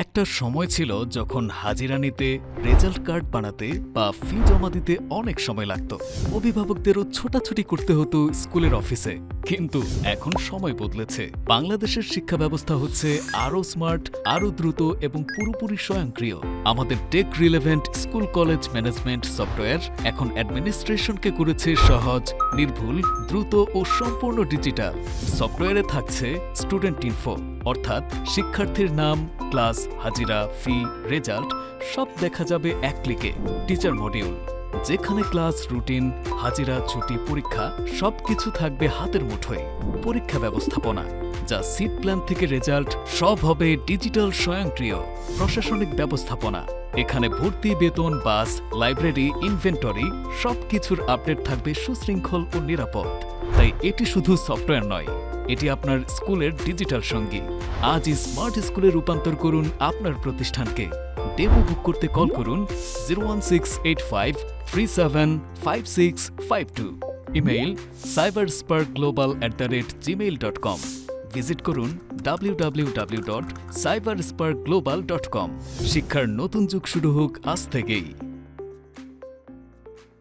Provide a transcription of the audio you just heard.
একটা সময় ছিল যখন হাজিরা নিতে, রেজাল্ট কার্ড বানাতে বা ফি জমা দিতে অনেক সময় লাগত। অভিভাবকদেরও ছোটাছুটি করতে হতো স্কুলের অফিসে। কিন্তু এখন সময় বদলেছে। বাংলাদেশের শিক্ষা ব্যবস্থা হচ্ছে আরও স্মার্ট, আরও দ্রুত এবং পুরোপুরি স্বয়ংক্রিয়। আমাদের tech relevant school college management software এখন অ্যাডমিনিস্ট্রেশনকে করেছে সহজ, নির্ভুল, দ্রুত ও সম্পূর্ণ ডিজিটাল। সফটওয়্যারে থাকছে স্টুডেন্ট ইনফো, অর্থাৎ শিক্ষার্থীর নাম, ক্লাস, হাজিরা, ফি, রেজাল্ট সব দেখা যাবে এক ক্লিকে। টিচার মডিউল, যেখানে ক্লাস, রুটিন, হাজিরা, ছুটি, পরীক্ষা সবকিছু থাকবে হাতের মুঠোয়। পরীক্ষা ব্যবস্থাপনা, যা সিট প্ল্যান থেকে রেজাল্ট সব হবে ডিজিটাল স্বয়ংক্রিয়। প্রশাসনিক ব্যবস্থাপনা, এখানে ভর্তি, বেতন, বাস, লাইব্রেরি, ইনভেন্টরি সবকিছুর আপডেট থাকবে সুশৃঙ্খল ও নিরাপদ। তাই এটি শুধু সফটওয়্যার নয়, এটি আপনার স্কুলের ডিজিটাল সঙ্গী। আজই স্মার্ট স্কুলে রূপান্তর করুন আপনার প্রতিষ্ঠানকে। ডেমো বুক করতে কল করুন 01685375652। Email cybersparkglobal@gmail.com। ভিজিট করুন www.cybersparkglobal.com। শিক্ষার নতুন যুগ শুরু হোক আজ থেকেই।